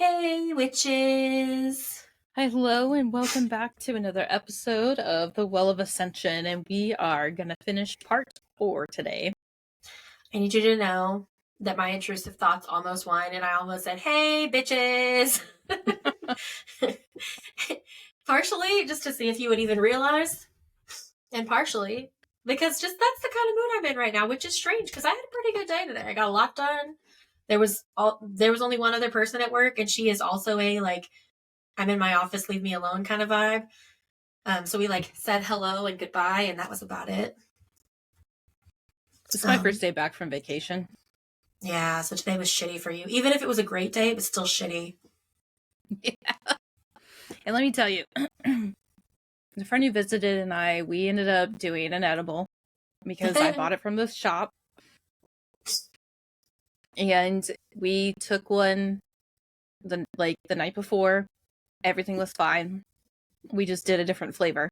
Hey, witches! Hello and welcome back to another episode of The Well of Ascension, and we are going to finish part 4 today. I need you to know that my intrusive thoughts almost won, and I almost said, hey, bitches! Partially just to see if you would even realize, and partially because just that's the kind of mood I'm in right now, which is strange because I had a pretty good day today. I got a lot done. There was only one other person at work, and she is also a, I'm in my office, leave me alone kind of vibe. So we said hello and goodbye, and that was about it. This is my first day back from vacation. Yeah, so today was shitty for you. Even if it was a great day, it was still shitty. Yeah. And let me tell you, the friend who visited and we ended up doing an edible because I bought it from this shop. And we took one the night before. Everything was fine. We just did a different flavor.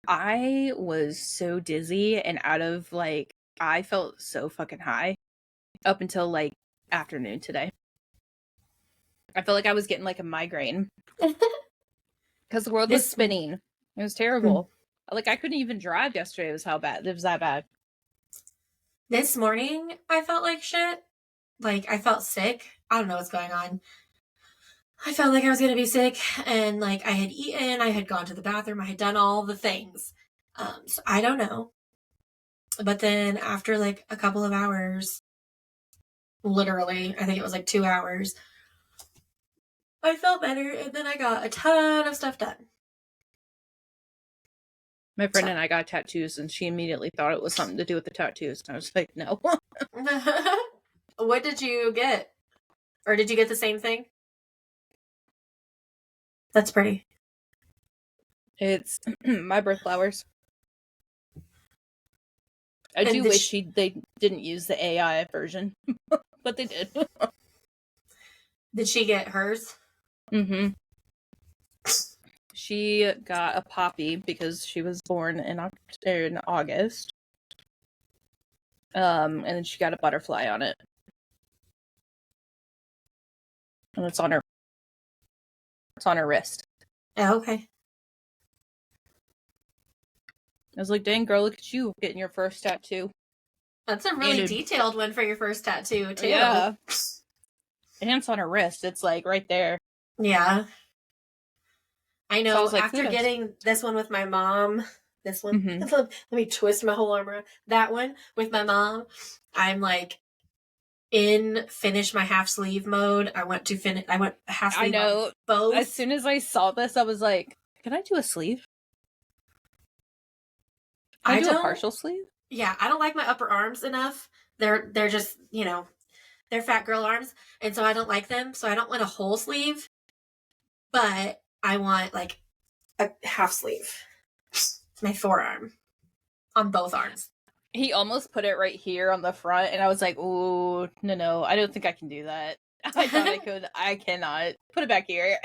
I was so dizzy and I felt so fucking high up until afternoon today. I felt like I was getting a migraine because the world was spinning. It was terrible. I couldn't even drive yesterday. It was that bad. This morning, I felt like shit. I felt sick. I don't know what's going on. I felt like I was going to be sick, and I had eaten, I had gone to the bathroom, I had done all the things. So I don't know. But then after a couple of hours, literally, I think it was 2 hours, I felt better, and then I got a ton of stuff done. My friend and I got tattoos, and she immediately thought it was something to do with the tattoos. And I was like, no. What did you get? Or did you get the same thing? That's pretty. It's my birth flowers. I do wish they didn't use the AI version, but they did. Did she get hers? Mm-hmm. She got a poppy because she was born in August. And then she got a butterfly on it. And it's on her wrist. Oh, okay. I was like, dang girl, look at you getting your first tattoo. That's a really detailed one for your first tattoo, too. Yeah. And it's on her wrist. It's right there. Yeah. I know. So after getting this one with my mom, this one, let me twist my whole arm around. That one with my mom, I'm in finish my half sleeve mode. I went half sleeve. I know. Both. As soon as I saw this, I was like, can I do a sleeve? Can I do a partial sleeve? Yeah, I don't like my upper arms enough. They're just, they're fat girl arms. And so I don't like them. So I don't want a whole sleeve. But I want a half sleeve. My forearm. On both arms. He almost put it right here on the front, and I was like, ooh, no, I don't think I can do that. I thought I could. I cannot. Put it back here.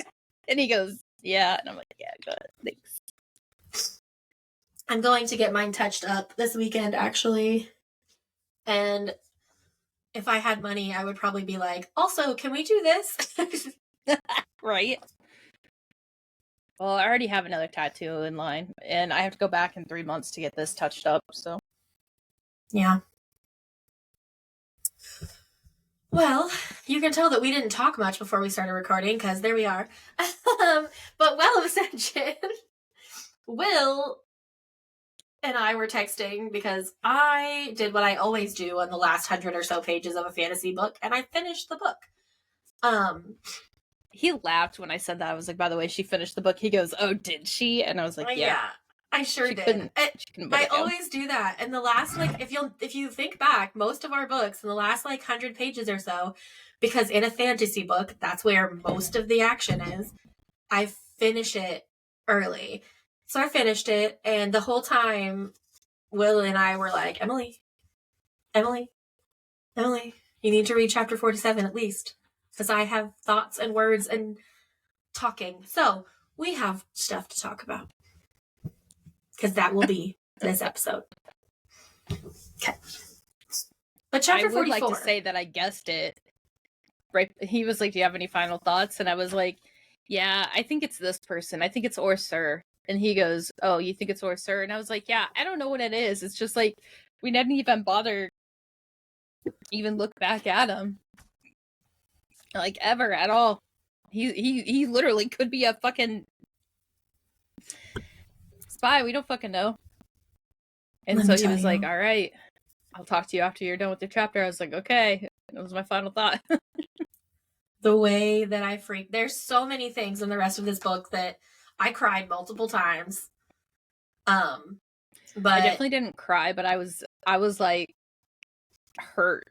And he goes, yeah. And I'm like, yeah, good. Thanks. I'm going to get mine touched up this weekend, actually. And if I had money, I would probably be like, also, can we do this? Right. Well, I already have another tattoo in line, and I have to go back in 3 months to get this touched up, so. Yeah. Well, you can tell that we didn't talk much before we started recording, because there we are. But Well of Ascension, Will and I were texting because I did what I always do on the last 100 or so pages of a fantasy book, and I finished the book. He laughed when I said that. I was like, by the way, she finished the book. He goes, oh, did she? And I was like, yeah. I sure did. I always do that. And the last, if you think back, most of our books in the last 100 pages or so, because in a fantasy book, that's where most of the action is, I finish it early. So I finished it, and the whole time, Will and I were like, Emily, you need to read chapter 47 at least, because I have thoughts and words and talking. So we have stuff to talk about, because that will be this episode. Okay. But chapter 44. I would like to say that I guessed it. right, he was like, do you have any final thoughts? And I was like, yeah, I think it's this person. I think it's Orsur. And he goes, oh, you think it's Orsur? And I was like, yeah, I don't know what it is. It's just like, we didn't even bother even look back at him. Like, ever, at all. He literally could be a fucking spy. We don't fucking know. And so he was like, all right, I'll talk to you after you're done with your chapter. I was like, okay. That was my final thought. The way that I freaked. There's so many things in the rest of this book that I cried multiple times. But I definitely didn't cry, but I was like hurt.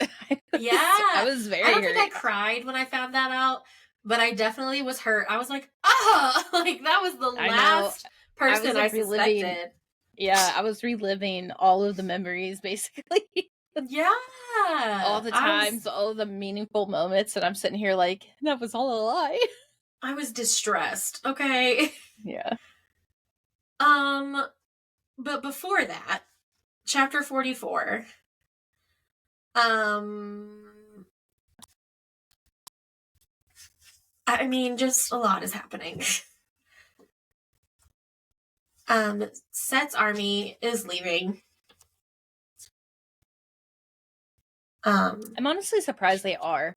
I was very I don't hurt. think I cried when I found that out, but I definitely was hurt. I was like, ah, like that was the last person I suspected. Yeah, I was reliving all of the memories, basically. Yeah. All the times, all the meaningful moments, and I'm sitting here like, that was all a lie. I was distressed, okay? Yeah. But before that, chapter 44, I mean, just a lot is happening. Set's army is leaving. I'm honestly surprised they are.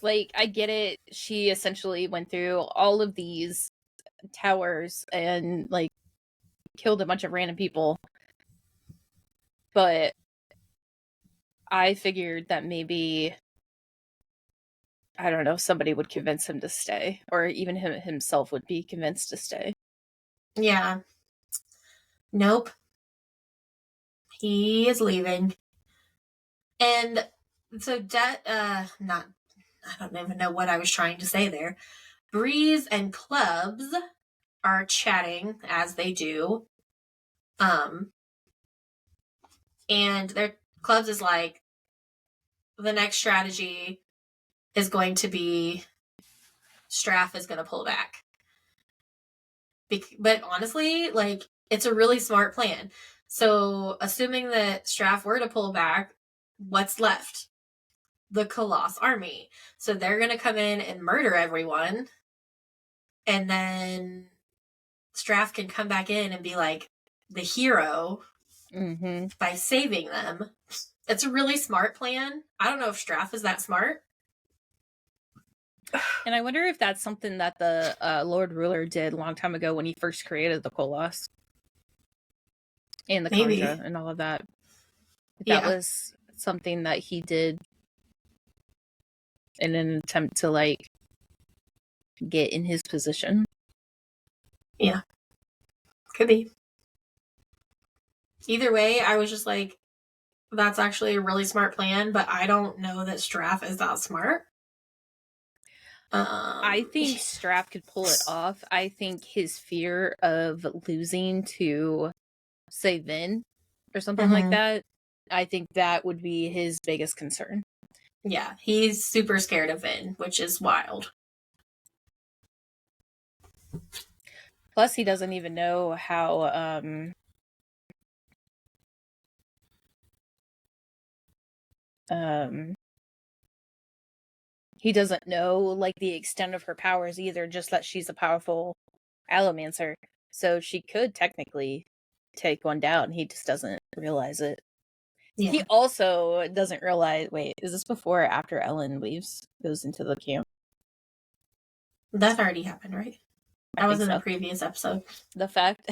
Like, I get it. She essentially went through all of these towers and, like, killed a bunch of random people. But I figured that maybe, I don't know, somebody would convince him to stay. Or even himself would be convinced to stay. Yeah. Nope. He is leaving. And so I don't even know what I was trying to say there. Breeze and Clubs are chatting as they do. And their Clubs is like, the next strategy is going to be Straff is going to pull back. But honestly, like, it's a really smart plan. So, assuming that Straff were to pull back, what's left? The Colossus army. So they're going to come in and murder everyone. And then Straff can come back in and be like the hero by saving them. It's a really smart plan. I don't know if Straff is that smart. And I wonder if that's something that the Lord Ruler did a long time ago when he first created the Colossus. And the Conjure and all of that. That was something that he did in an attempt to, like, get in his position. Yeah. Could be. Either way, I was just like, that's actually a really smart plan, but I don't know that Straff is that smart. I think Straff could pull it off. I think his fear of losing to, say, Vin or something like that, I think that would be his biggest concern. Yeah, he's super scared of Vin, which is wild. Plus, he doesn't even know how, he doesn't know, like, the extent of her powers either, just that she's a powerful allomancer. So she could technically take one down. He just doesn't realize it. Yeah. He also doesn't realize... Wait, is this before or after Ellen leaves, goes into the camp? That already happened, right? That was in a previous episode. The fact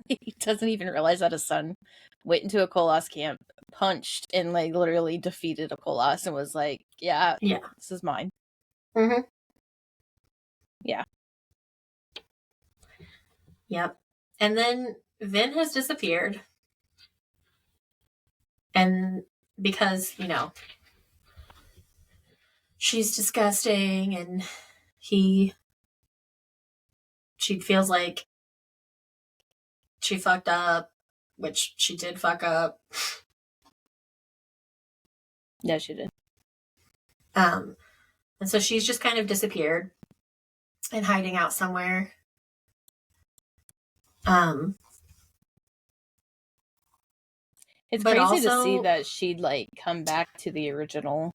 he doesn't even realize that his son went into a Colossus camp, punched, and, like, literally defeated a Colossus and was like, yeah, this is mine. Yeah. Yep. And then Vin has disappeared. And because, you know, she's disgusting and she feels like she fucked up, which she did fuck up. Yeah, she did. And so she's just kind of disappeared and hiding out somewhere. It's crazy to see that she'd, like, come back to the original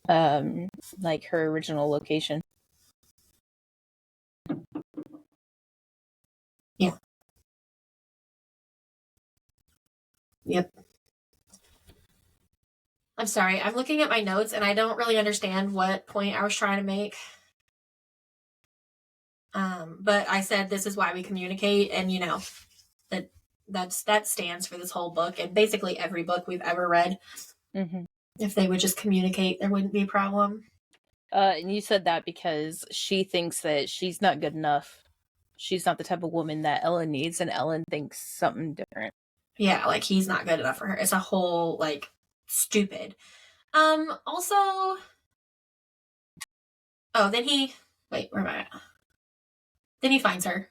like her original location. Yeah. Yep. I'm sorry. I'm looking at my notes and I don't really understand what point I was trying to make. But I said this is why we communicate, and you know that stands for this whole book and basically every book we've ever read. Mm-hmm. If they would just communicate, there wouldn't be a problem. And you said that because she thinks that she's not good enough. She's not the type of woman that Ellen needs, and Ellen thinks something different. Yeah, like he's not good enough for her. It's a whole like stupid. Also, oh, then he wait, where am I at? Then he finds her.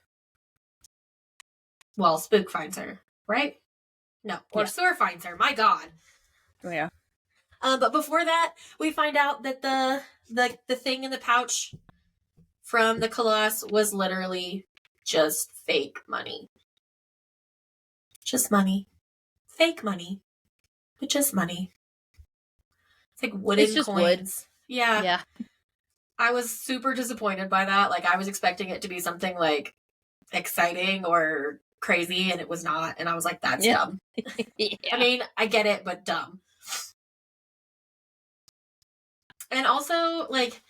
Well, Spook finds her, right? No, or Yeah. Sewer finds her. My God. Yeah. But before that, we find out that the thing in the pouch from the Colossus was literally just fake money. Just money. Fake money. But just money. It's like wooden It's just coins. wood. Yeah. Yeah. I was super disappointed by that. Like I was expecting it to be something like exciting or crazy, and it was not. And I was like, that's dumb. Yeah. I mean, I get it, but dumb. And also, like,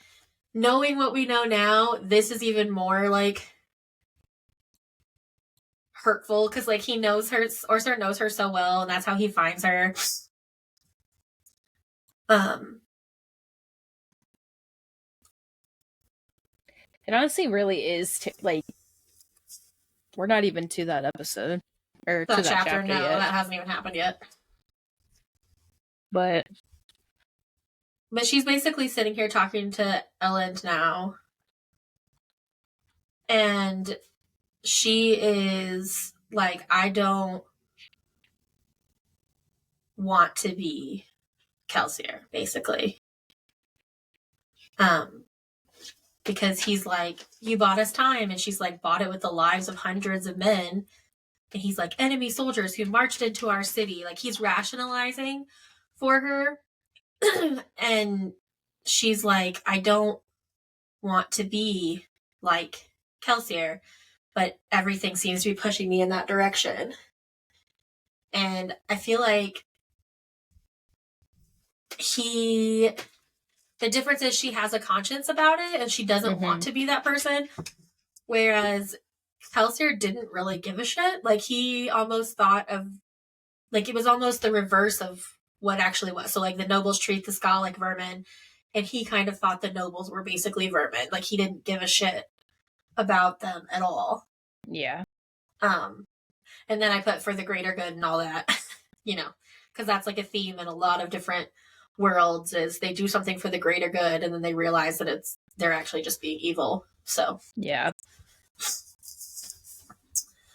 knowing what we know now, this is even more like hurtful because like he knows her, or Sir knows her so well, and that's how he finds her. It honestly really is like we're not even to that episode or to that chapter no, yet. that hasn't even happened yet. But she's basically sitting here talking to Ellen now, and she is like, I don't want to be Kelsier, basically. Because he's like, you bought us time, and she's like, bought it with the lives of hundreds of men. And he's like, enemy soldiers who marched into our city. Like he's rationalizing for her. And she's like, I don't want to be like Kelsier, but everything seems to be pushing me in that direction. And I feel like the difference is she has a conscience about it and she doesn't want to be that person. Whereas Kelsier didn't really give a shit. Like he almost thought of, like it was almost the reverse of what actually was. So like the nobles treat the Ska like vermin, and he kind of thought the nobles were basically vermin. Like he didn't give a shit about them at all. Yeah. And then I put for the greater good and all that, you know, because that's like a theme in a lot of different worlds is they do something for the greater good and then they realize that they're actually just being evil. So yeah.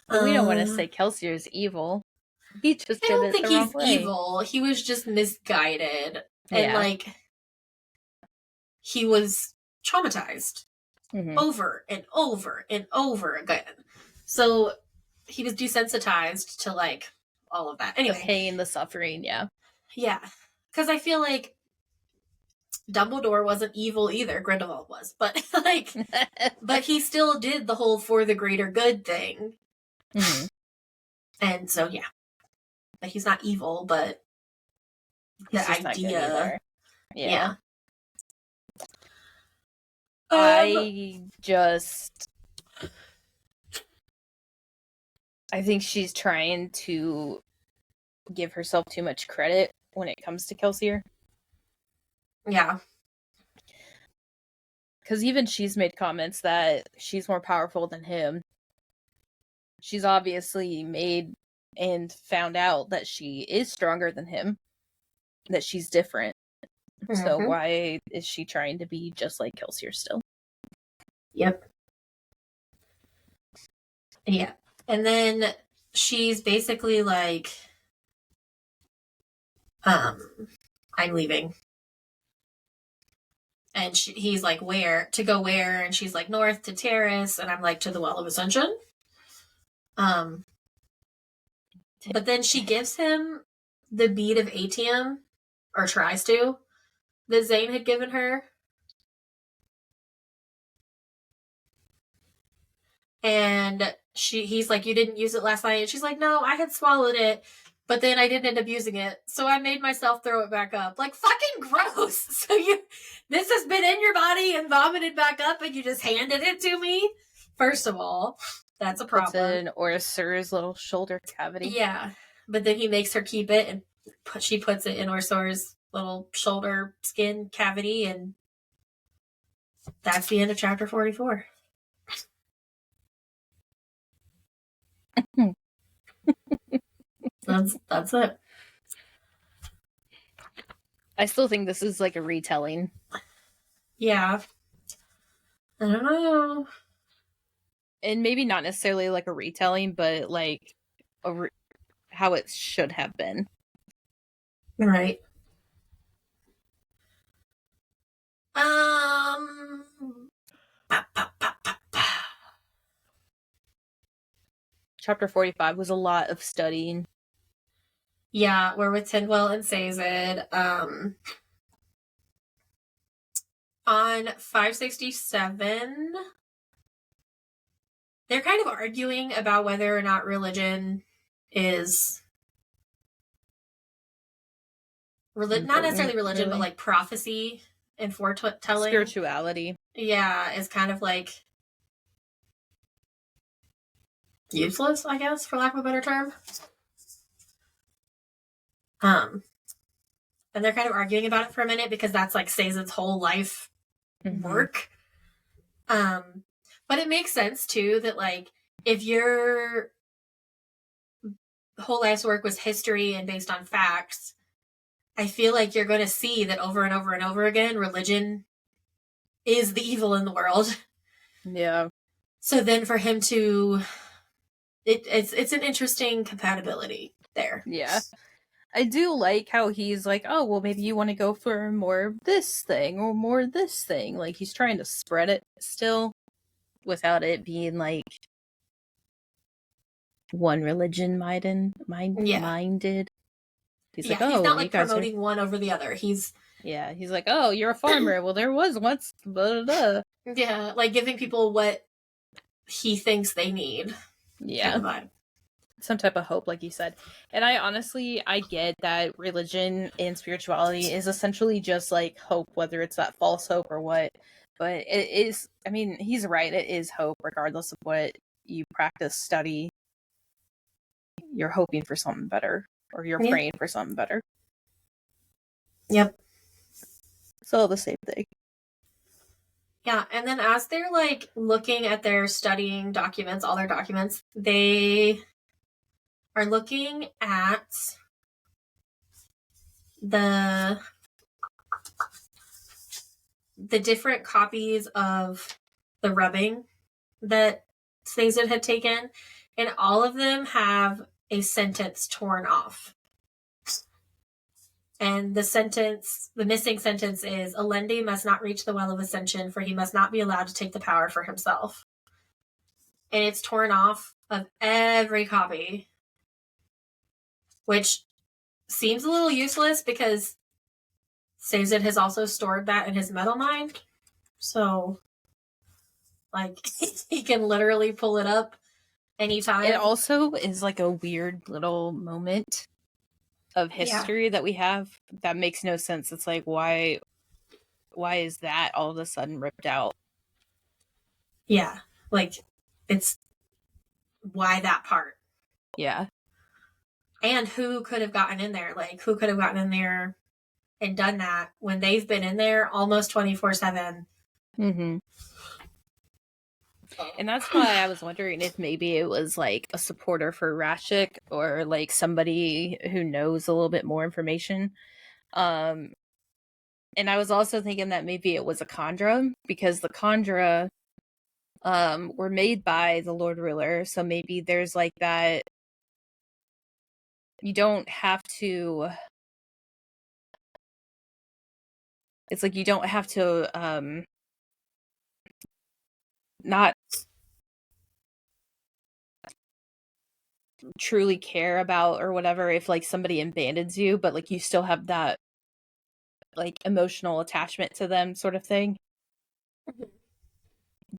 But we don't want to say Kelsier is evil. He just I did don't it think the wrong he's way. evil. He was just misguided. Yeah. And like he was traumatized over and over and over again. So he was desensitized to like all of that. Anyway. The pain, the suffering, yeah. Yeah. Because I feel like Dumbledore wasn't evil either. Grindelwald was. But like but he still did the whole for the greater good thing. And so yeah. But he's not evil, but he's the idea. Yeah. I think she's trying to give herself too much credit when it comes to Kelsier. Yeah. Because even she's made comments that she's more powerful than him. She's obviously made and found out that she is stronger than him. That she's different. So why is she trying to be just like Kelsier still? Yep. Yeah. And then she's basically like, I'm leaving. And he's like, where? To go where? And she's like, north to Terrace. And I'm like, to the Well of Ascension. But then she gives him the bead of Atium, or tries to. that Zane had given her. And he's like, you didn't use it last night. And she's like, no, I had swallowed it, but then I didn't end up using it. So I made myself throw it back up. Like, fucking gross. So this has been in your body and vomited back up and you just handed it to me? First of all, that's a problem. Puts it in Orsur's little shoulder cavity. Yeah. But then he makes her keep it and she puts it in Orsur's little shoulder skin cavity, and that's the end of chapter 44. That's it. I still think this is like a retelling. Yeah. I don't know. And maybe not necessarily like a retelling, but like how it should have been. Right. Chapter 45 was a lot of studying. Yeah, we're with Tidwell and Sazed. On 567, they're kind of arguing about whether or not religion is not necessarily religion, really? But like prophecy and foretelling. Spirituality. Yeah, is kind of like useless, I guess, for lack of a better term. And they're kind of arguing about it for a minute because that's like Sazed's whole life work. But it makes sense too that like if your whole life's work was history and based on facts, I feel like you're going to see that over and over and over again, religion is the evil in the world. Yeah. So then for him to, it's an interesting compatibility there. Yeah. I do like how he's like, oh, well, maybe you want to go for more of this thing or more of this thing. Like, he's trying to spread it still without it being like one religion minded. He's like, oh, he's not like promoting one over the other. He's like, oh, you're a farmer. Well, there was once, blah, blah, blah. Yeah, like giving people what he thinks they need. Yeah. Kind of some type of hope, like you said. And I get that religion and spirituality is essentially just like hope, whether it's that false hope or what. But it is, I mean, he's right. It is hope, regardless of what you practice, study. You're hoping for something better, or you're praying for something better. Yep. It's all the same thing. Yeah, and then as they're like looking at their studying documents, all their documents, they are looking at the different copies of the rubbing that Sazed had taken, and all of them have a sentence torn off. And the missing sentence is, Alendi must not reach the well of Ascension, for he must not be allowed to take the power for himself. And it's torn off of every copy, which seems a little useless because Sazed has also stored that in his metal mind. So, like, he can literally pull it up anytime. It also is like a weird little moment of history that we have that makes no sense. It's like, why is that all of a sudden ripped out? Yeah, like, it's why that part? Yeah. And who could have gotten in there? Like, who could have gotten in there and done that when they've been in there almost 24/7? Mm-hmm. And that's why I was wondering if maybe it was like a supporter for Rashik or like somebody who knows a little bit more information. And I was also thinking that maybe it was a Khandra, because the Khandra were made by the Lord Ruler. So maybe there's like that. You don't have to. It's like you don't have to not truly care about or whatever if like somebody abandons you, but like you still have that like emotional attachment to them sort of thing. Mhm.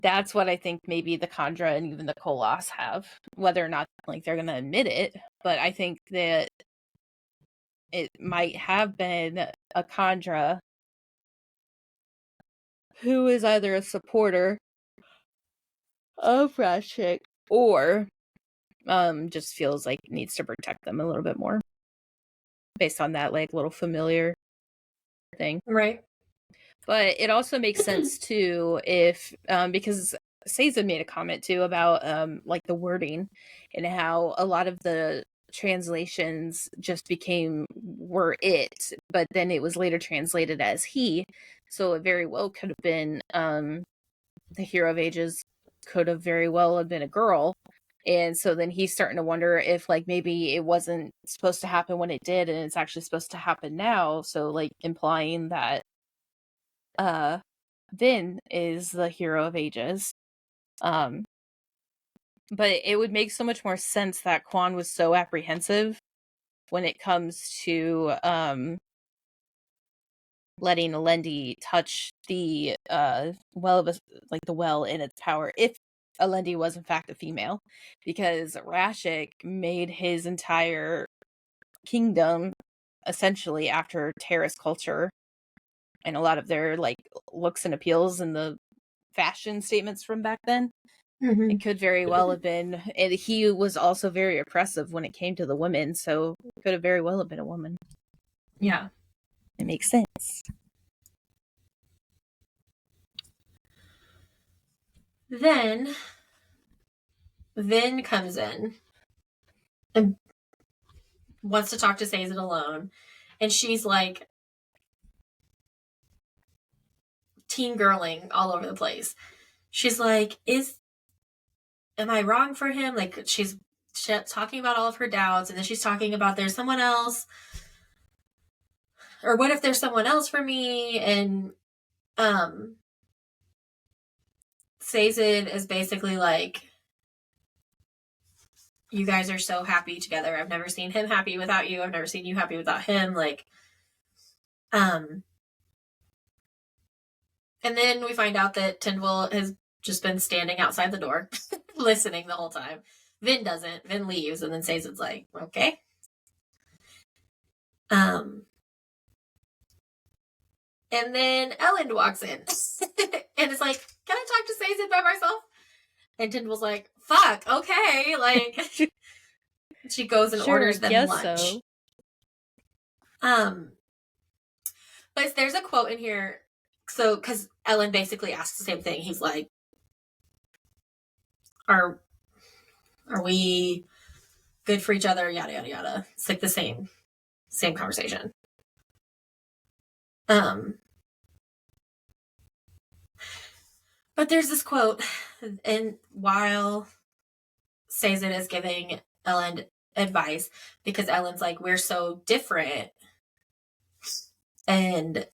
That's what I think maybe the Khandra and even the Koloss have, whether or not like they're gonna admit it, but I think that it might have been a Khandra who is either a supporter of Rashik or just feels like needs to protect them a little bit more based on that like little familiar thing. Right. But it also makes sense too if because Seiza made a comment too about like the wording and how a lot of the translations just were it, but then it was later translated as he. So it very well could have been the Hero of Ages could have very well have been a girl. And so then he's starting to wonder if like maybe it wasn't supposed to happen when it did and it's actually supposed to happen now. So like implying that Vin is the Hero of Ages. Um but it would make so much more sense that Quan was so apprehensive when it comes to letting Alendi touch the well of like the well in its power if Alendi was in fact a female, because Rashik made his entire kingdom essentially after Terrace culture and a lot of their like looks and appeals and the fashion statements from back then. Mm-hmm. It could very well have been, and he was also very oppressive when it came to the women, so it could have very well have been a woman. Yeah. It makes sense. Then Vin comes in and wants to talk to Sazed alone. And she's like teen girling all over the place. She's like, am I wrong for him? Like she's talking about all of her doubts, and then she's talking about there's someone else, or what if there's someone else for me? And um Sazed is basically like, you guys are so happy together. I've never seen him happy without you. I've never seen you happy without him. Like, and then we find out that Tyndall has just been standing outside the door, listening the whole time. Vin doesn't. Vin leaves, and then Sazed's like, okay. And then Ellen walks in, and is like, can I talk to Sazed by myself? And Tyndall's like, fuck, okay. Like, she goes and orders them lunch. So. But there's a quote in here. So, because Ellen basically asks the same thing. He's like, are we good for each other? Yada, yada, yada. It's like the same conversation. But there's this quote, and while Sazed is giving Ellen advice, because Ellen's like, we're so different. And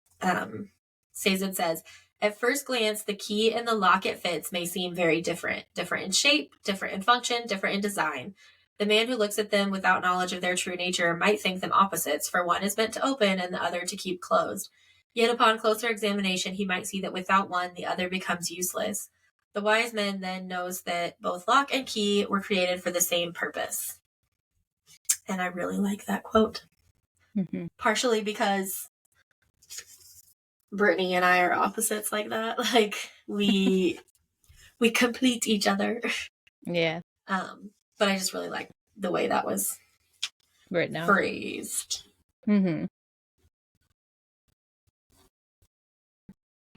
Sazed says, at first glance, the key and the lock it fits may seem very different. Different in shape, different in function, different in design. The man who looks at them without knowledge of their true nature might think them opposites, for one is meant to open and the other to keep closed. Yet upon closer examination, he might see that without one, the other becomes useless. The wise man then knows that both lock and key were created for the same purpose. And I really like that quote. Mm-hmm. Partially because Brittany and I are opposites like that. Like we complete each other. Yeah. But I just really like the way that was right now phrased. Mm-hmm.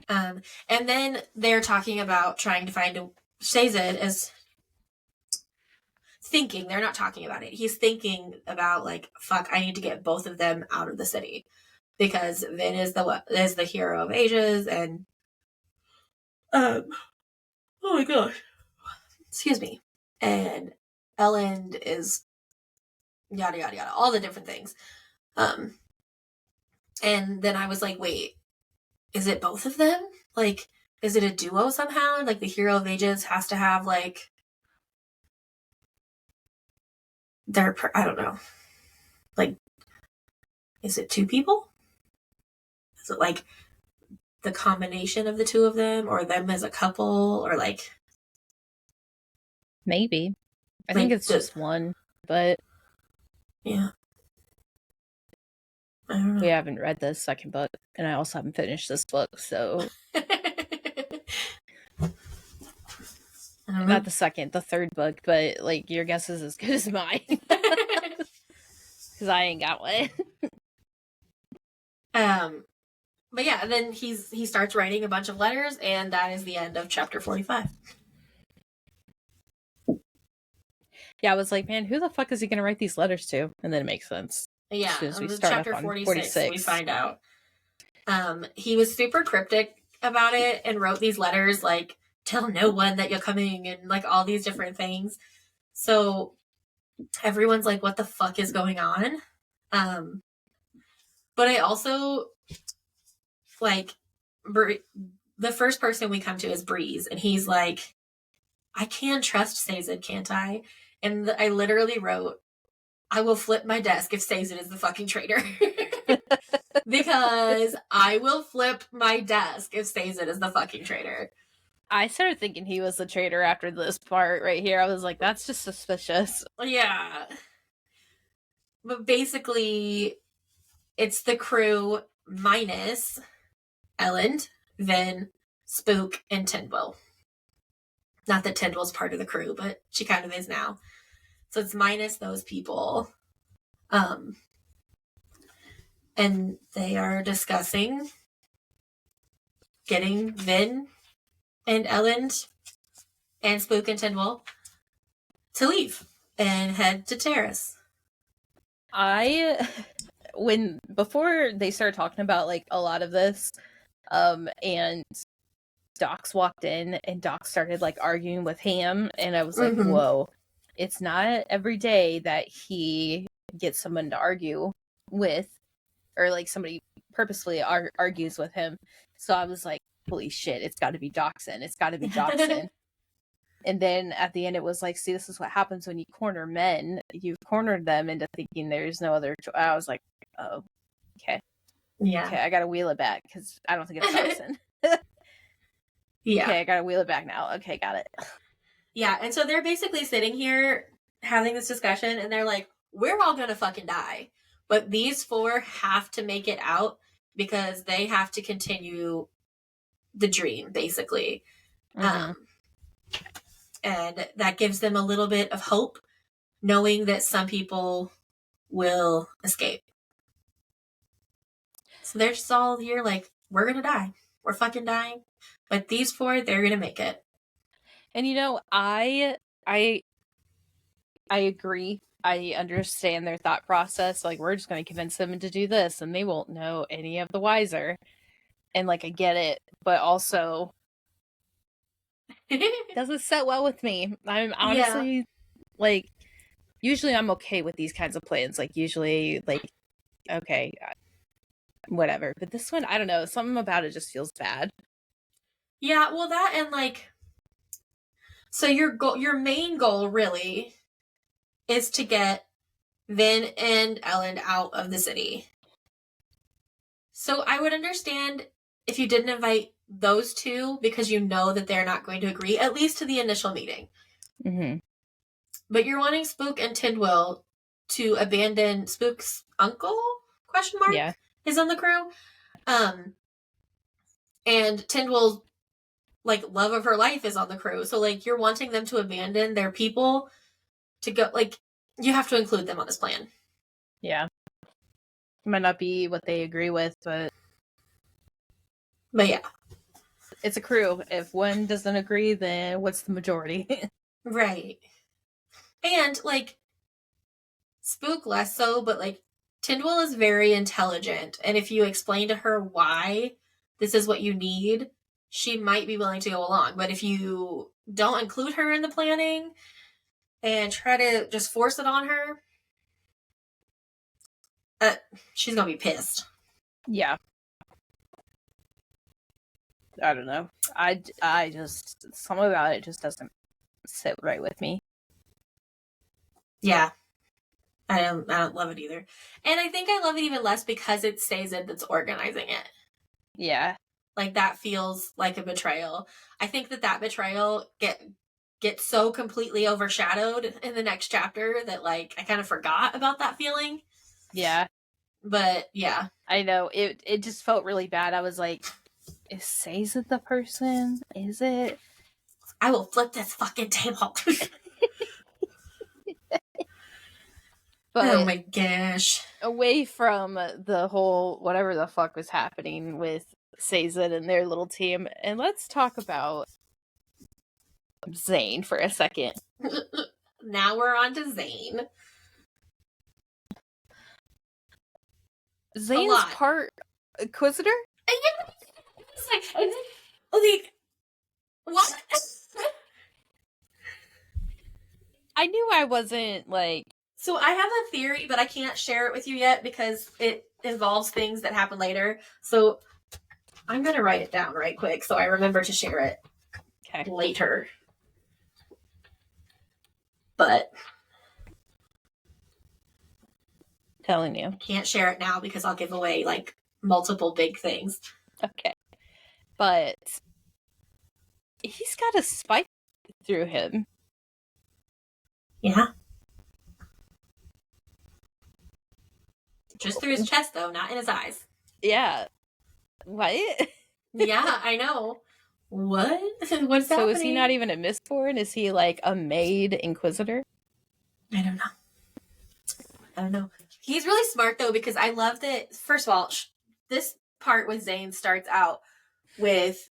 And then they're talking about trying to find Sazed is thinking, they're not talking about it. He's thinking about like, fuck, I need to get both of them out of the city. Because Vin is the hero of ages, and oh my gosh, excuse me, and Ellen is yada yada yada, all the different things. And then I was like, wait, is it both of them? Like, is it a duo somehow? Like the hero of ages has to have like I don't know. Like, is it two people? Is it like the combination of the two of them, or them as a couple, or like Maybe. I think it's just one, but yeah. I don't know. We haven't read the second book, and I also haven't finished this book, so not the second, the third book, but like your guess is as good as mine. Because I ain't got one. But yeah, then he starts writing a bunch of letters, and that is the end of chapter 45. Yeah, I was like, man, who the fuck is he going to write these letters to? And then it makes sense. Yeah, as soon as we start chapter up on 46, we find out. He was super cryptic about it and wrote these letters like, tell no one that you're coming, and like all these different things. So everyone's like, what the fuck is going on? But I also like the first person we come to is Breeze, and he's like, I can trust Sazed, can't I? And I literally wrote, I will flip my desk if Sazed is the fucking traitor. Because I will flip my desk if Sazed is the fucking traitor. I started thinking he was the traitor after this part right here. I was like, that's just suspicious. Yeah. But basically, it's the crew minus Elend, Vin, Spook, and Tindwyl. Not that Tindwyl's part of the crew, but she kind of is now. So it's minus those people. And they are discussing getting Vin and Elend and Spook and Tindwyl to leave and head to Terrace. Before they started talking about like a lot of this, and Dox walked in and Dox started like arguing with Ham, and I was like, whoa, it's not every day that he gets someone to argue with, or like somebody purposefully argues with him. So I was like, holy shit, it's got to be Doxson. It's got to be Doxson. And then at the end, it was like, see, this is what happens when you corner men. You've cornered them into thinking there's no other choice. I was like, oh, okay. Yeah. Okay, I got to wheel it back because I don't think it's Doxson. Yeah. Okay, I got to wheel it back now. Okay, got it. Yeah, and so they're basically sitting here having this discussion, and they're like, we're all going to fucking die. But these four have to make it out because they have to continue the dream, basically. And that gives them a little bit of hope, knowing that some people will escape. So they're just all here like, we're going to die. We're fucking dying. But these four, they're going to make it. And you know, I agree. I understand their thought process. Like, we're just going to convince them to do this, and they won't know any of the wiser. And like, I get it, but also doesn't set well with me. I'm honestly like, usually I'm okay with these kinds of plans. Like, usually, like, okay, whatever. But this one, I don't know. Something about it just feels bad. Yeah, well, that and like, so your main goal really is to get Vin and Elend out of the city. So I would understand if you didn't invite those two because you know that they're not going to agree, at least to the initial meeting. But you're wanting Spook and Tindwyl to abandon Spook's uncle? ? Yeah, is on the crew. And Tindwyl's like love of her life is on the crew. So like you're wanting them to abandon their people to go, like, you have to include them on this plan. Yeah. It might not be what they agree with, but yeah. It's a crew. If one doesn't agree, then what's the majority? Right. And like Spook less so, but like Tindwyl is very intelligent, and if you explain to her why this is what you need, she might be willing to go along. But if you don't include her in the planning and try to just force it on her, she's gonna be pissed. Yeah. I don't know. I just, something about it just doesn't sit right with me. Yeah. I don't love it either. And I think I love it even less because it's Sazed that's organizing it. Yeah. Like, that feels like a betrayal. I think that betrayal gets so completely overshadowed in the next chapter that, like, I kind of forgot about that feeling. Yeah. But yeah, I know. It just felt really bad. I was like, is Sazed the person? Is it? I will flip this fucking table. Oh But my gosh. away from the whole whatever the fuck was happening with Sazed and their little team, and let's talk about Zane for a second. Now we're on to Zane. Zane's part Inquisitor? It's like, what? I knew I wasn't like. So I have a theory, but I can't share it with you yet because it involves things that happen later. So I'm going to write it down right quick so I remember to share it later. But Telling you. Can't share it now because I'll give away like multiple big things. Okay. But he's got a spike through him. Yeah. Just through his chest, though, not in his eyes. Yeah. What? Yeah, I know. What? What's so happening? Is he not even a Mistborn? Is he like a made Inquisitor? I don't know. He's really smart, though, because I love that, first of all, this part with Zane starts out with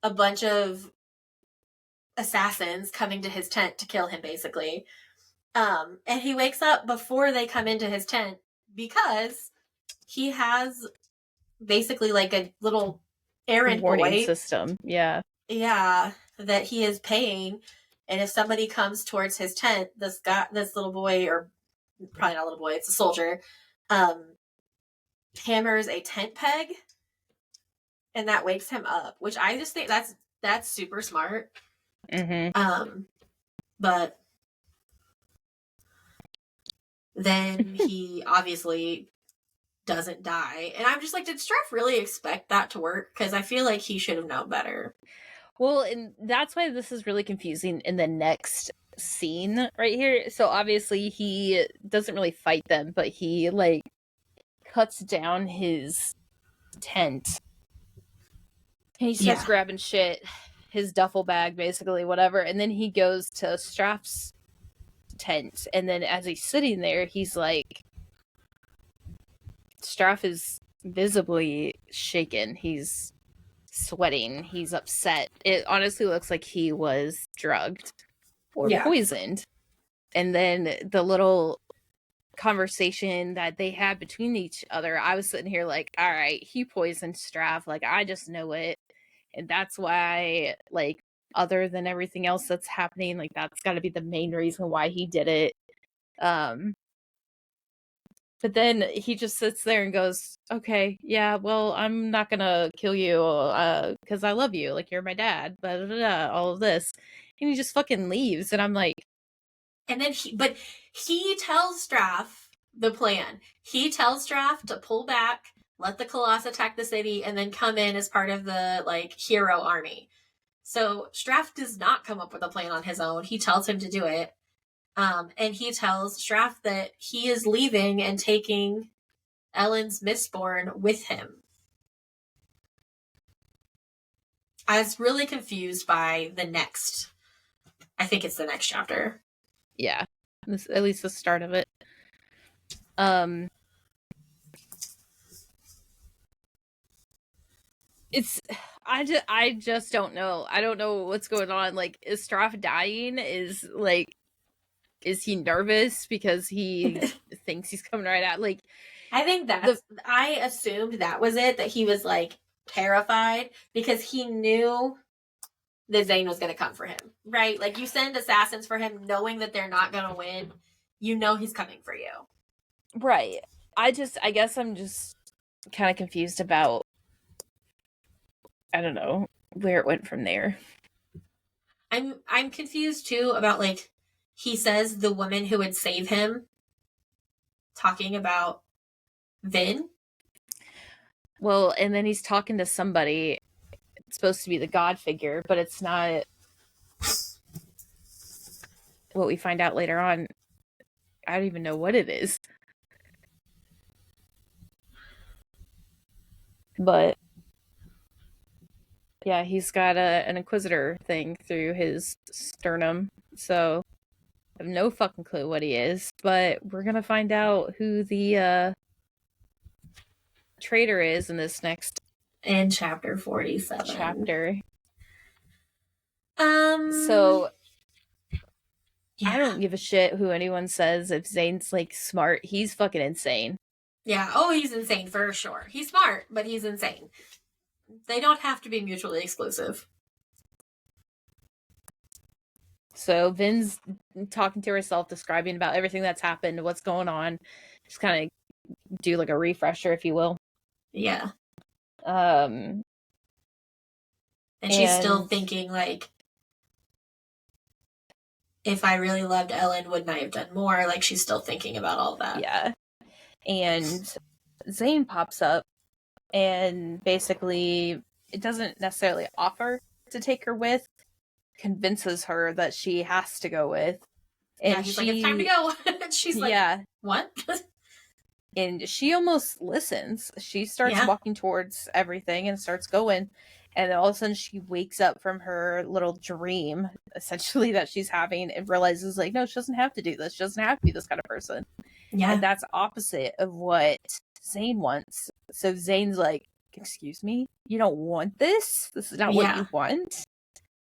a bunch of assassins coming to his tent to kill him, basically. And he wakes up before they come into his tent because he has basically like a little errand warning boy system. Yeah. Yeah, that he is paying. And if somebody comes towards his tent, this little boy, or probably not a little boy, it's a soldier, hammers a tent peg, and that wakes him up. Which I just think that's super smart. Mm-hmm. But then he obviously doesn't die, and I'm just like, did Streff really expect that to work? Because I feel like he should have known better. Well, and that's why this is really confusing in the next scene right here. So obviously he doesn't really fight them, but he like cuts down his tent. And he starts grabbing shit, his duffel bag, basically, whatever, and then he goes to Straff's tent, and then as he's sitting there, he's like, Straff is visibly shaken. He's sweating. He's upset. It honestly looks like he was drugged or poisoned. And then the little conversation that they had between each other, I was sitting here like, all right, he poisoned Straff. Like, I just know it. And that's why, like, other than everything else that's happening, like, that's got to be the main reason why he did it. But then he just sits there and goes, okay, yeah, well, I'm not gonna kill you because I love you. Like, you're my dad, blah, blah, blah, all of this. And he just fucking leaves. And I'm like... And then he tells Straff the plan. He tells Straff to pull back, let the Colossus attack the city, and then come in as part of the, like, hero army. So Straff does not come up with a plan on his own. He tells him to do it. And he tells Straff that he is leaving and taking Elend's Mistborn with him. I was really confused by I think it's the next chapter. Yeah, at least the start of it. I just don't know. I don't know what's going on. Like, is Straff dying? Is he nervous because he thinks he's coming right out? Like, I think I assumed that was it, that he was, like, terrified because he knew that Zane was going to come for him, right? Like, you send assassins for him knowing that they're not going to win. You know he's coming for you. Right. I guess I'm just kind of confused about, I don't know, where it went from there. I'm confused, too, about, like, he says the woman who would save him, talking about Vin. Well, and then he's talking to somebody. It's supposed to be the god figure, but it's not. What we find out later on, I don't even know what it is. But yeah, he's got an Inquisitor thing through his sternum, so I have no fucking clue what he is. But we're gonna find out who the traitor is in this next In chapter 47. chapter. So yeah. I don't give a shit who anyone says. If Zane's like smart, he's fucking insane. Yeah. Oh, he's insane for sure. He's smart, but he's insane. They don't have to be mutually exclusive. So Vin's talking to herself, describing about everything that's happened, what's going on. Just kind of do like a refresher, if you will. Yeah. And she's still thinking, like, if I really loved Ellen, wouldn't I have done more? Like, she's still thinking about all that. Yeah. And Zane pops up and basically it doesn't necessarily offer to take her with, convinces her that she has to go with. And yeah, he's like, it's time to go. And she's like, yeah. What? And she almost listens. She starts walking towards everything and starts going. And then all of a sudden she wakes up from her little dream, essentially, that she's having, and realizes, like, no, she doesn't have to do this. She doesn't have to be this kind of person. Yeah. And that's opposite of what Zane wants. So Zane's like, excuse me? You don't want this? This is not what you want?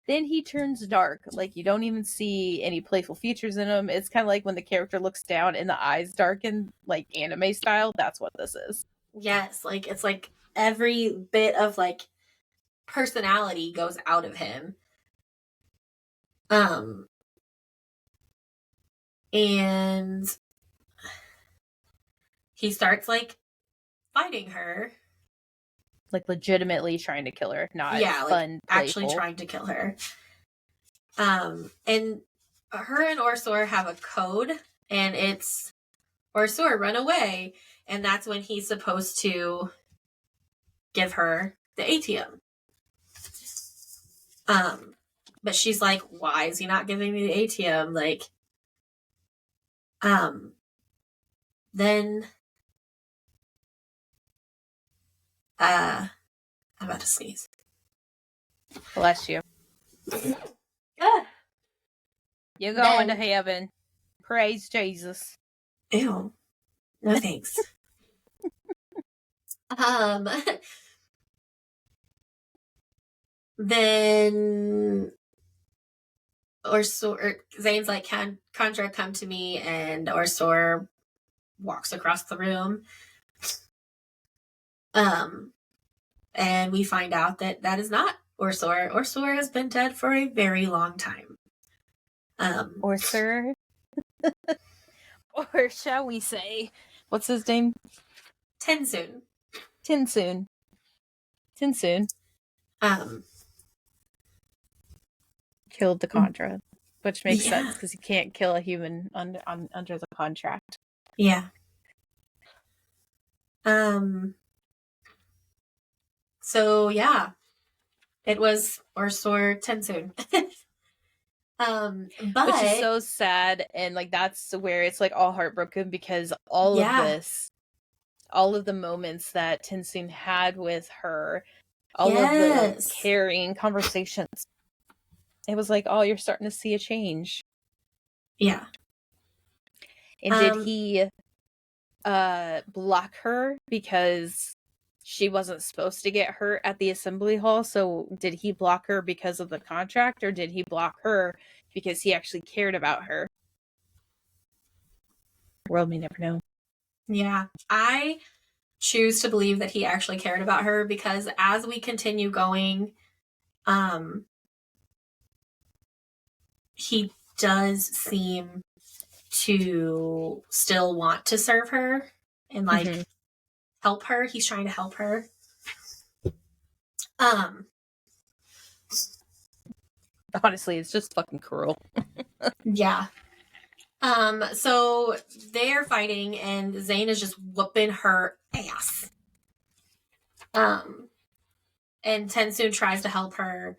Then he turns dark. Like, you don't even see any playful features in him. It's kind of like when the character looks down and the eyes darken, like anime style. That's what this is. Yes, like, it's like every bit of, like, personality goes out of him. And he starts, like, fighting her. Like, legitimately trying to kill her, not fun, like, actually trying to kill her. And her and Orsor have a code, and it's Orsor, run away. And that's when he's supposed to give her the ATM. But she's like, why is he not giving me the ATM? Like, then, I'm about to sneeze. Bless you. You're going to heaven. Praise Jesus. Ew. No thanks. Then Zane's like, can Conjure come to me? And Orsor walks across the room. And we find out that that is not Orsor. Orsor has been dead for a very long time. Orsor. Or shall we say, what's his name? Tensoon. Killed the Contra, which makes sense because you can't kill a human under the contract. Yeah. So yeah, it was Orsor Tensoon. But which is so sad, and like that's where it's like all heartbroken because all of this, all of the moments that Tensoon had with her, all of the caring conversations, it was like, oh, you're starting to see a change. Yeah. And did he block her because she wasn't supposed to get hurt at the assembly hall? So did he block her because of the contract, or did he block her because he actually cared about her? The world may never know. Yeah. I choose to believe that he actually cared about her because as we continue going, he does seem to still want to serve her and like help her. He's trying to help her. Honestly, it's just fucking cruel. Yeah. So they're fighting and Zane is just whooping her ass. And Tensoon tries to help her.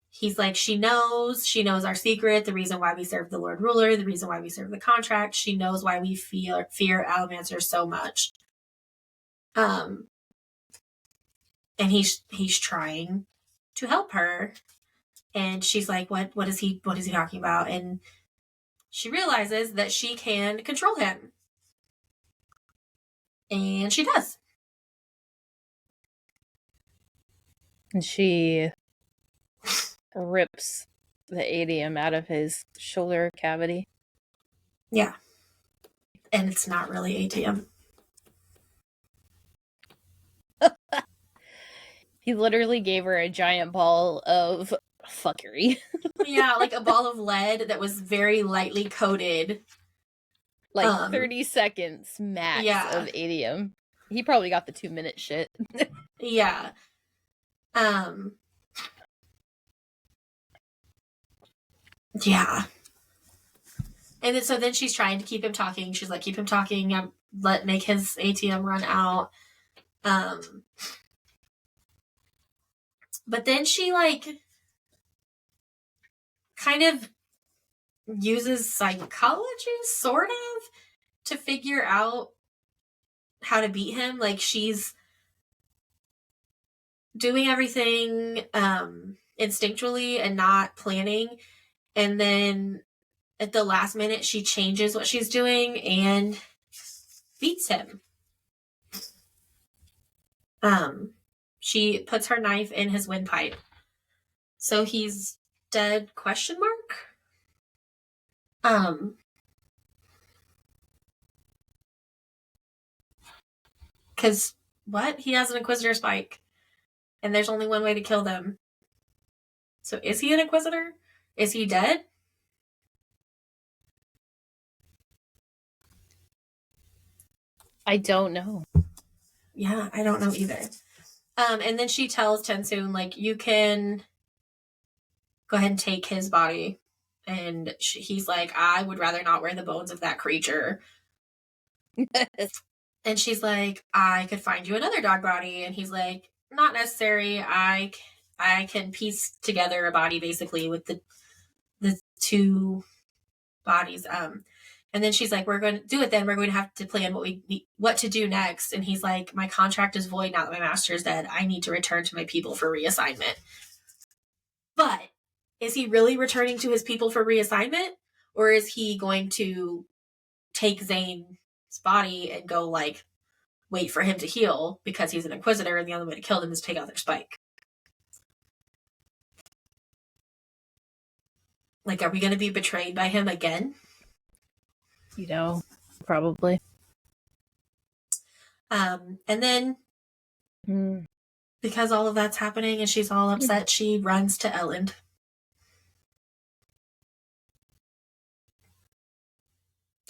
He's like, she knows our secret, the reason why we serve the Lord Ruler, the reason why we serve the contract. She knows why we fear Allomancer so much. And he's trying to help her. And she's like, what is he talking about? And she realizes that she can control him. And she does. And she rips the adamantium out of his shoulder cavity. Yeah. And it's not really adamantium. He literally gave her a giant ball of fuckery. Yeah, like a ball of lead that was very lightly coated. Like 30 seconds max of adamantium. He probably got the 2-minute shit. Yeah. Yeah. And then, so then she's trying to keep him talking. She's like, keep him talking. Make his adamantium run out. But then she, like, kind of uses psychology, sort of, to figure out how to beat him. Like, she's doing everything instinctually and not planning. And then at the last minute, she changes what she's doing and beats him. She puts her knife in his windpipe. So he's dead, ? Because what? He has an Inquisitor spike. And there's only one way to kill them. So is he an Inquisitor? Is he dead? I don't know. Yeah, I don't know either. And then she tells Tensoon, like, you can go ahead and take his body. And he's like, I would rather not wear the bones of that creature. And she's like, I could find you another dog body. And he's like, not necessary. I can piece together a body basically with the two bodies. And then she's like, we're going to do it then. We're going to have to plan what to do next. And he's like, my contract is void now that my master is dead. I need to return to my people for reassignment. But is he really returning to his people for reassignment? Or is he going to take Zane's body and go, like, wait for him to heal because he's an Inquisitor and the only way to kill them is to take out their spike? Like, are we going to be betrayed by him again? You know, probably. And then, because all of that's happening and she's all upset, she runs to Elend.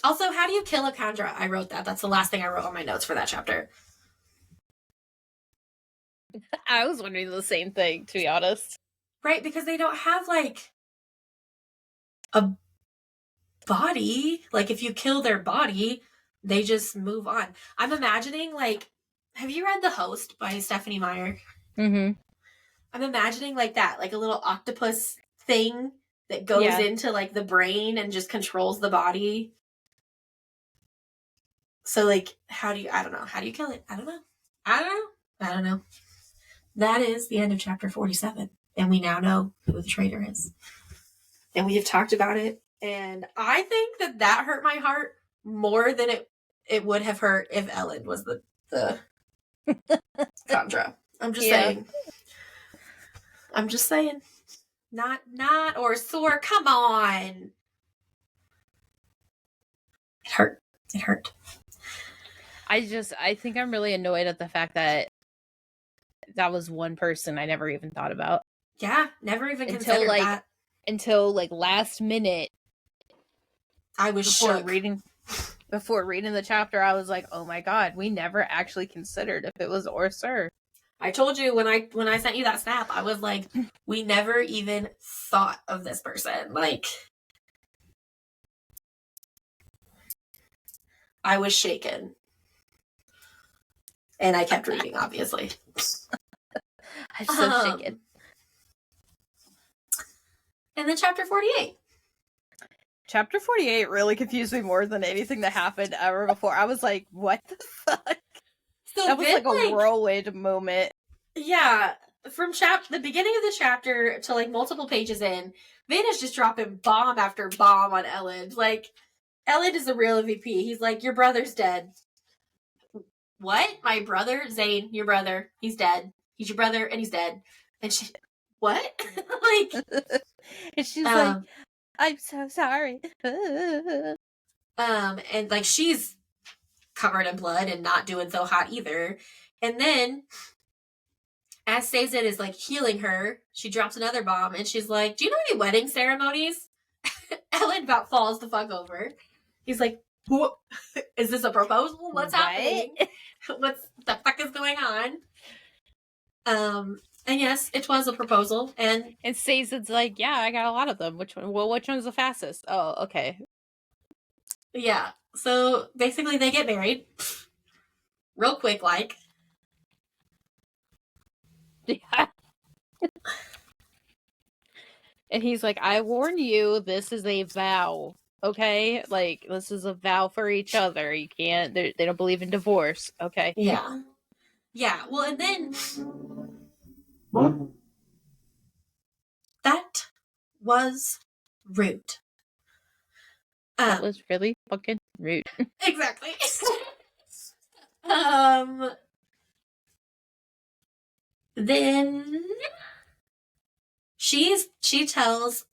Also, how do you kill a Kandra? I wrote that. That's the last thing I wrote on my notes for that chapter. I was wondering the same thing, to be honest. Right, because they don't have, like, a body. Like, if you kill their body, they just move on. I'm imagining, like, have you read The Host by Stephanie Meyer? Mm-hmm. I'm imagining, like, that, like a little octopus thing that goes into, like, the brain and just controls the body. So, like, I don't know. How do you kill it? I don't know. That is the end of chapter 47. And we now know who the traitor is. And we have talked about it. And I think that hurt my heart more than it would have hurt if Elend was the Kandra. I'm just saying. I'm just saying. Not or Sore. Come on. It hurt. I think I'm really annoyed at the fact that was one person I never even thought about. Yeah, never even considered that. Until, like, last minute. I was shook. Before reading the chapter, I was like, oh my god, we never actually considered if it was Sir. I told you when I sent you that snap, I was like, we never even thought of this person. Like, I was shaken. And I kept reading, obviously. I'm so shooketh. And then chapter 48. Chapter 48 really confused me more than anything that happened ever before. I was like, what the fuck? So that was Vin, like a whirlwind moment. Yeah. From the beginning of the chapter to like multiple pages in, Vin is just dropping bomb after bomb on Ellen. Like, Ellen is the real MVP. He's like, your brother's dead. What? My brother? Zane, your brother. He's dead. He's your brother and he's dead. And she, what? Like, and she's like, I'm so sorry. and like she's covered in blood and not doing so hot either. And then as Sazed is like healing her, she drops another bomb and she's like, do you know any wedding ceremonies? Ellen about falls the fuck over. He's like, what? Is this a proposal? What's happening? What the fuck is going on? And yes, it was a proposal, and Sazed's like, yeah, I got a lot of them. Which one? Well, which one's the fastest? Oh, okay. Yeah. So basically, they get married real quick, like. Yeah. And he's like, I warn you, this is a vow. Okay? Like, this is a vow for each other. You can't, they don't believe in divorce. Okay? Yeah. Yeah. Well, and then that was rude. That was really fucking rude. Exactly. Then she tells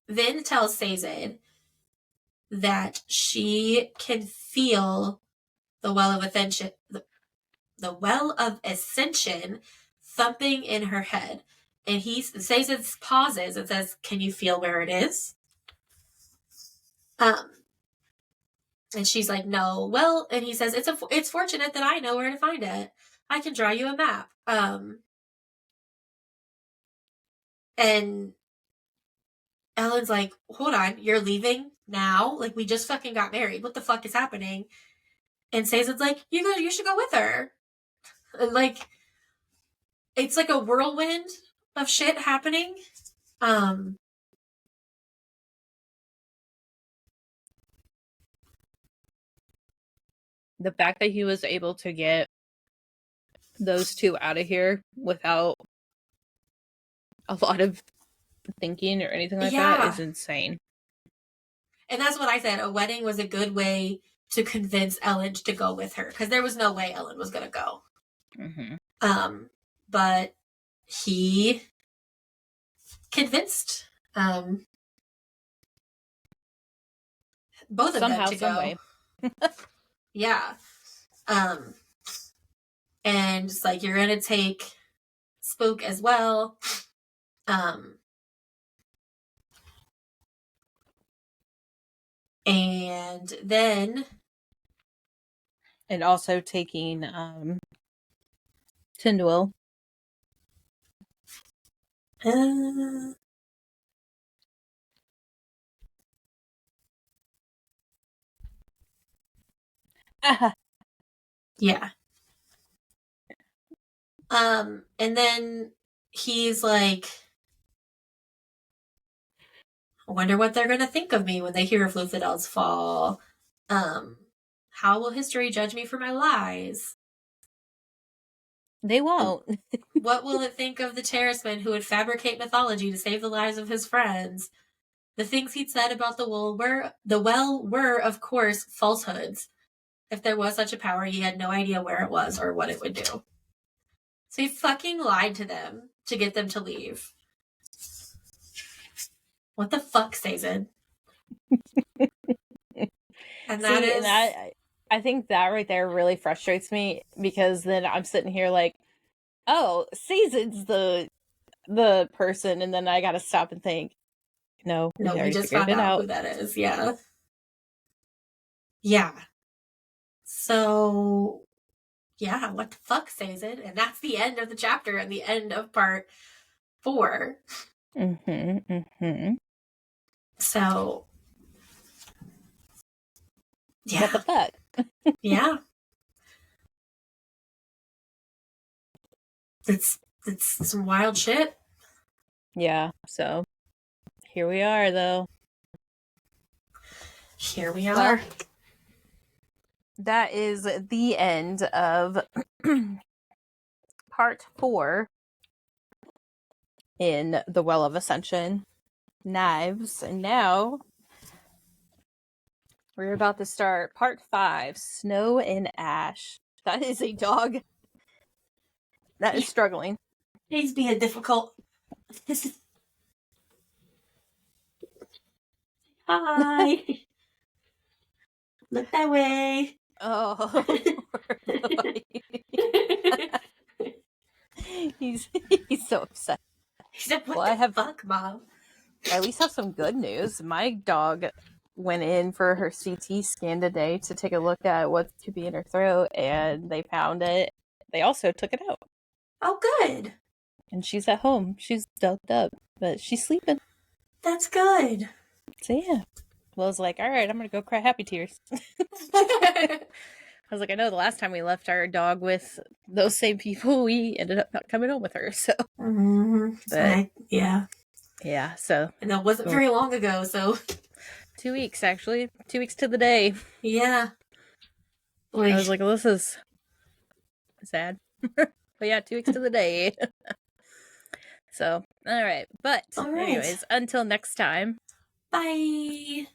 Vin tells Sazed that she can feel the well of ascension, the well of ascension thumping in her head. And he Sazed pauses and says, can you feel where it is? And she's like, no. Well, and he says, it's fortunate that I know where to find it. I can draw you a map. And Ellen's like, hold on, you're leaving now? Like, we just fucking got married. What the fuck is happening? And Sazed's like, you should go with her. And like, it's like a whirlwind of shit happening. The fact that he was able to get those two out of here without a lot of thinking or anything like that is insane. And that's what I said. A wedding was a good way to convince Ellen to go with her, because there was no way Ellen was going to go. Mm-hmm. But he convinced both of them to go. Way. Yeah. And it's like, you're going to take Spook as well. And then... And also taking Tyndall. Yeah. And then he's like, I wonder what they're going to think of me when they hear of Lufidel's fall. How will history judge me for my lies? They won't. What will it think of the terraceman who would fabricate mythology to save the lives of his friends? The things he'd said about the well were, of course, falsehoods. If there was such a power, he had no idea where it was or what it would do. So he fucking lied to them to get them to leave. What the fuck, Sazed? And that is... I think that right there really frustrates me, because then I'm sitting here like, oh, Sazed's the person, and then I gotta stop and think, no, we just found out who that is. Yeah. So, yeah, what the fuck, Sazed? And that's the end of the chapter and the end of part 4. So, yeah. What the fuck? Yeah. It's some wild shit. Yeah, so here we are, though. Here we are. Well, that is the end of part 4 in The Well of Ascension Knives. And now we're about to start part 5, Snow and Ash. That is a dog that is struggling. He's being difficult. Hi. Look that way. Oh, he's so upset. He said, "What Well, the fuck, Mom?" I at least have some good news. My dog went in for her CT scan today to take a look at what could be in her throat, and they found it. They also took it out. Oh, good. And she's at home. She's doped up, but she's sleeping. That's good. So yeah. Well, I was like, all right, I'm going to go cry happy tears. I was like, I know the last time we left our dog with those same people, we ended up not coming home with her. So, yeah. Yeah, so. And that wasn't very long ago, so. 2 weeks, actually. 2 weeks to the day. Yeah. I was like, well, this is sad. But yeah, 2 weeks to the day. So, all right. But anyways, until next time. Bye.